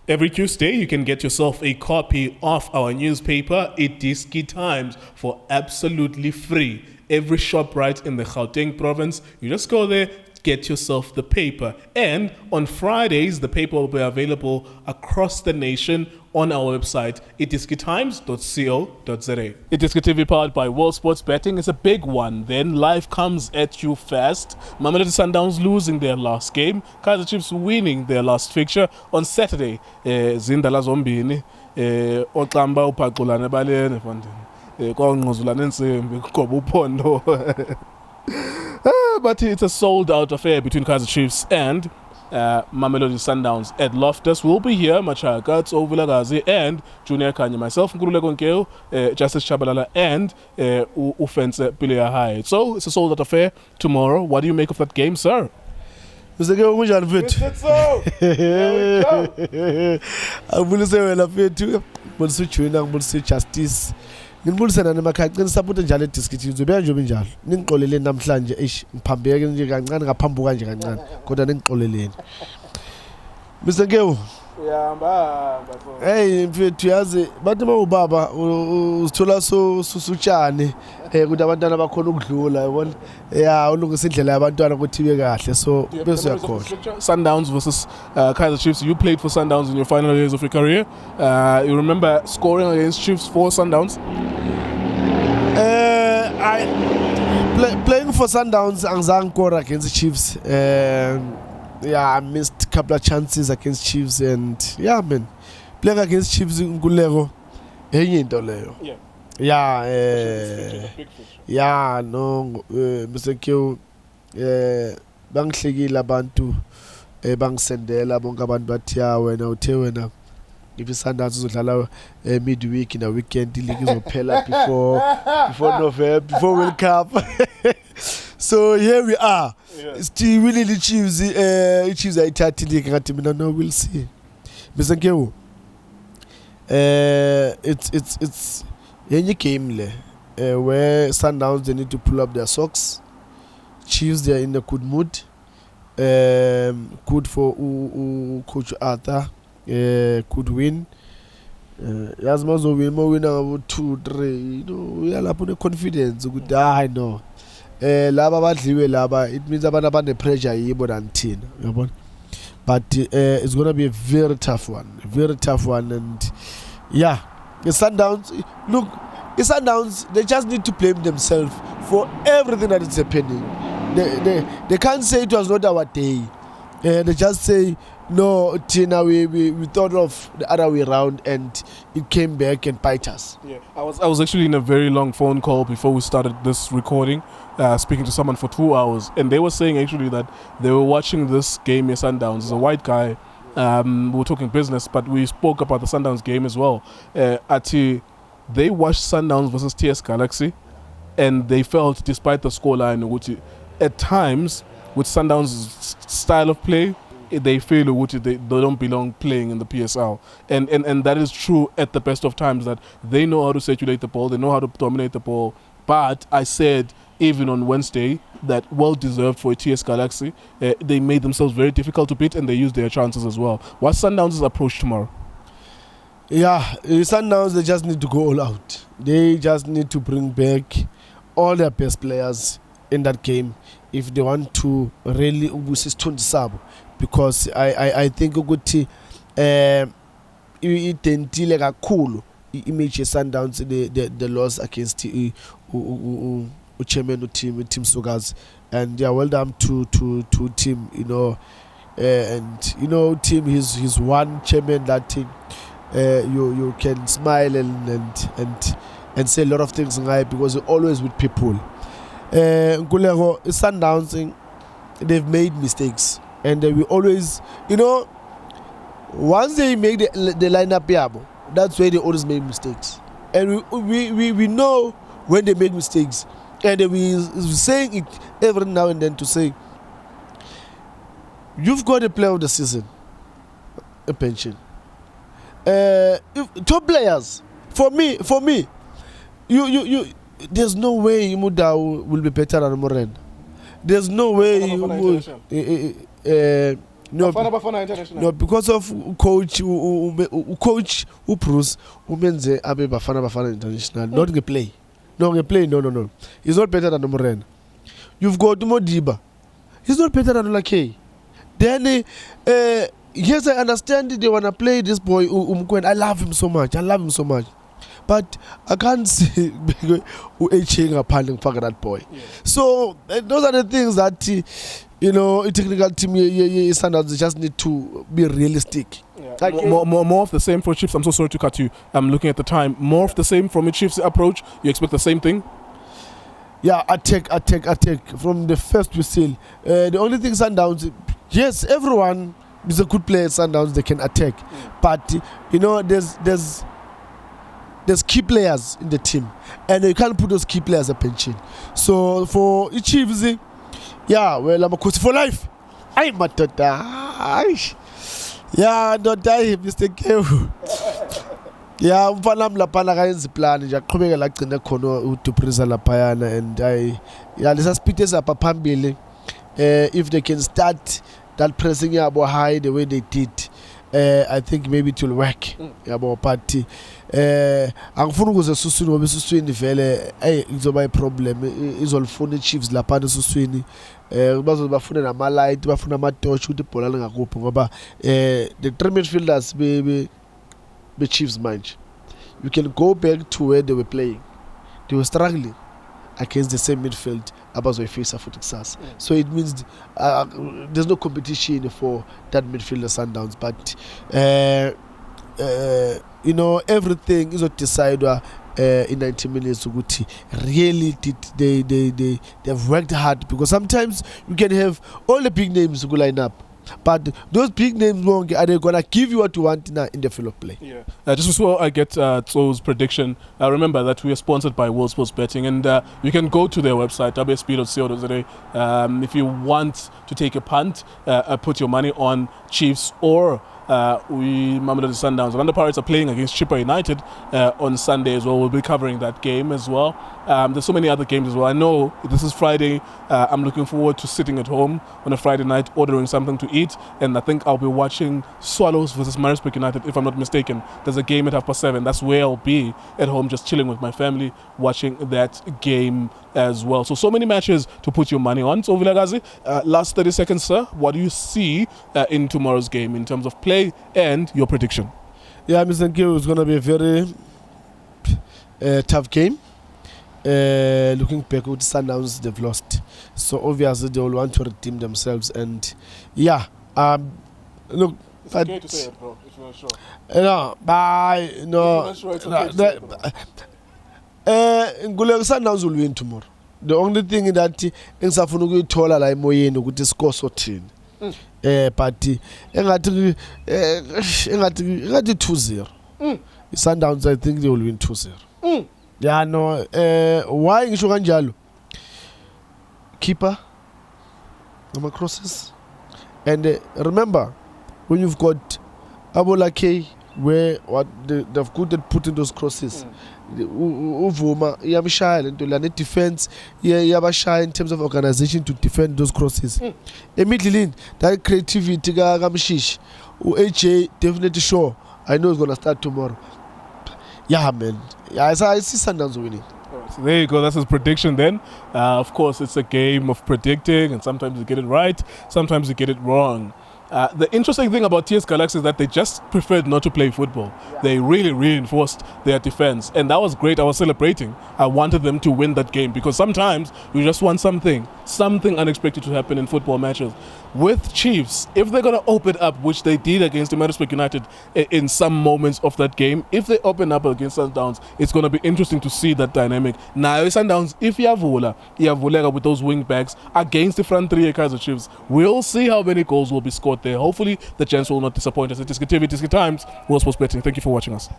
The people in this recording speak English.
Every Tuesday, you can get yourself a copy of our newspaper, iDiskiTV, for absolutely free. Every shop right in the Gauteng province, you just go there, get yourself the paper. And on Fridays, the paper will be available across the nation on our website, iDiskiTimes.co.za. iDiskiTV, powered by World Sports Betting, is a big one. Then life comes at you fast. Mamelodi Sundowns losing their last game. Kaizer Chiefs winning their last fixture on Saturday. Zindala zombini. Oxamba uphaqulana balene mfondini. Kwangquzulana ensimbi ngoba uphondo. But it's a sold-out affair between Kaizer Chiefs and Mamelodi Sundowns at Loftus. We'll be here, Maritzburg Tso Vilakazi and Junior Kanye, myself, Nkululeko Nkeo, Justice Chabalala, and Ufense Pilea High. So it's a sold-out affair tomorrow. What do you make of that game, sir? Mr. Nkeo, unjani mfethu? Angibulise wena mfethu. Ngibulise uJunior, ngibulise uJustice. Ngibulise nani emakhaya, ngicela support njalo iDiskiTV. Ngizobuya nje njalo. Ningixoleleni namhlanje ngiphambeke nje kancane ngaphambuka nje kancane. Kodwa ningixoleleni. Mr. Nkeo. Yeah, hey mfethu yazi bathi mawubaba usithola susutshane ukuthi abantwana bakhona ukudlula yabona ulungisa indlela yabantwana ukuthi ibe kahle so bese uyakhohlwa. Sundowns versus Kaizer Chiefs. You played for Sundowns in your final years of your career. You remember scoring against Chiefs for Sundowns? I playing for Sundowns angizange score against Chiefs. I missed a couple of chances against Chiefs and man, playing against Chiefs in Gulego, into leyo. No, Mr. Nkeo, bangihlekile abantu bangisendela bonke abantu bathi wena uthe wena if Sundowns uzodlala midweek in a weekend league izophela before November, before World Cup. So here we are. Still really the Chiefs ayithatha league ngathi mina no we'll see. Mr. Nkeo, it's yenye game le where Sundowns they need to pull up their socks. Chiefs they are in a good mood. Good for Coach Arthur. Could win. As much as we win about 2-3, we are up on the confidence. Good, I know. Laba badliwe laba. It means abantu abane pressure yibo than 10. But it's gonna be a very tough one, and the Sundowns. Look, the Sundowns they just need to blame themselves for everything that is happening. They can't say it was not our day. They just say. No, Tina, we thought of the other way around and it came back and bite us. Yeah, I was actually in a very long phone call before we started this recording, speaking to someone for 2 hours, and they were saying actually that they were watching this game in Sundowns. It's a white guy. We were talking business, but we spoke about the Sundowns game as well. They watched Sundowns versus TS Galaxy, and they felt, despite the scoreline, which at times with Sundowns' style of play, they feel which they don't belong playing in the PSL, and that is true at the best of times, that they know how to circulate the ball, they know how to dominate the ball. But I said even on Wednesday that well deserved for a TS Galaxy, they made themselves very difficult to beat and they used their chances as well. What's Sundowns' approach tomorrow? Sundowns they just need to go all out. They just need to bring back all their best players in that game if they want to really sabo. Because I think ukuthi itentile kakhulu image Sundowns the loss against chairman team Sogas, and well done to team, and team he's one chairman that thing you can smile and say a lot of things because you're always with people. Nkulego Sundowns they've made mistakes. And we always, once they make the lineup yabo, that's where they always make mistakes. And we know when they make mistakes. And we saying it every now and then to say, you've got a player of the season, a pension. Top players, for me, you there's no way Muda will be better than Moren. There's no way Bafana International. No, because of coach coach Bruce umenze abe Bafana International. Not the play. No. He's not better than Morena. You've got Modiba. He's not better than Olake. Then yes, I understand they wanna play this boy Umkwen. I love him so much. But I can't see Uching a panding for that boy. Yeah. So those are the things that a technical team standards just need to be realistic. Yeah. Like, more of the same for Chiefs. I'm so sorry to cut you. I'm looking at the time. More of the same from a Chiefs approach. You expect the same thing? Yeah, attack from the first whistle. The only thing Sundowns, yes, everyone is a good player at Sundowns. They can attack, but there's key players in the team, and you can't put those key players at pension. So for Chiefs, well, I'm a coach for life. I'm a don't die, Mr. Kev. Yeah, mfana mlapana kayenza plan nje aqhubeke la gcina khona uDuprisa laphayana, and let's speed this up phambili. If they can start that pressing yabo high the way they did, I think maybe it will work. Yabo party angifuna ukuze suswini ngoba suswini vele izoba iproblem izolufuna Chiefs lapha esuswini, bazobafuna nama light, bafuna ama torch ukuthi ibhola lingakuphi ngoba the three midfielders be Chiefs mind. You can go back to where they were playing. They were struggling against the same midfield abazoyifisa futhi kusasa. So it means there's no competition for that midfielder Sundowns, but everything is decided in 90 minutes. Really they've worked hard, because sometimes you can have all the big names who line up, but those big names are they gonna give you what you want in the field of play? Yeah. Just before I get Tso's prediction, remember that we are sponsored by World Sports Betting, and you can go to their website wsp.co.za if you want to take a punt, put your money on Chiefs or Mamelodi Sundowns. Orlando Pirates are playing against Chippa United on Sunday as well. We'll be covering that game as well. There's so many other games as well. I know this is Friday. I'm looking forward to sitting at home on a Friday night, ordering something to eat, and I think I'll be watching Swallows versus Maritzburg United, if I'm not mistaken. There's a game at 7:30. That's where I'll be at home, just chilling with my family, watching that game as well. So many matches to put your money on. So Vilakazi, last 30 seconds, sir. What do you see in tomorrow's game in terms of play and your prediction? Yeah, Mr. Nkeo, it's going to be a very tough game. Looking back with Sundowns, they've lost. So obviously they will want to redeem themselves. And look, it's okay to say it, bro, if you're not sure. Sundowns will win tomorrow. The only thing that ngisafuna ukuyithola la emoyeni ukuthi score sothini. But engathi 2-0. Sundowns, I think they will win 2-0. Yeah, no. Why ngisho kanjalo? Keeper, number crosses, and remember when you've got Abolake, where what they've good at putting those crosses. Uvuma iyamshaya lento lana defense iyabashaya in terms of organization to defend those crosses. Immediately that creativity kamshishi AJ definitely sure I know it's gonna start tomorrow. Yeah, man. Yeah, I see Sundowns winning. So there you go. That's his prediction then. Of course, it's a game of predicting, and sometimes you get it right, sometimes you get it wrong. The interesting thing about TS Galaxy is that they just preferred not to play football. Yeah. They really reinforced their defense, and that was great. I was celebrating. I wanted them to win that game, because sometimes you just want something unexpected to happen in football matches. With Chiefs, if they're going to open up, which they did against the Maritzburg United in some moments of that game, if they open up against Sundowns, it's going to be interesting to see that dynamic. Now, Sundowns, if Yavula with those wing backs against the front three Kaizer Chiefs, we'll see how many goals will be scored there. Hopefully, the chance will not disappoint us. At iDiskiTV, Diski Times, World Sports Betting. Thank you for watching us.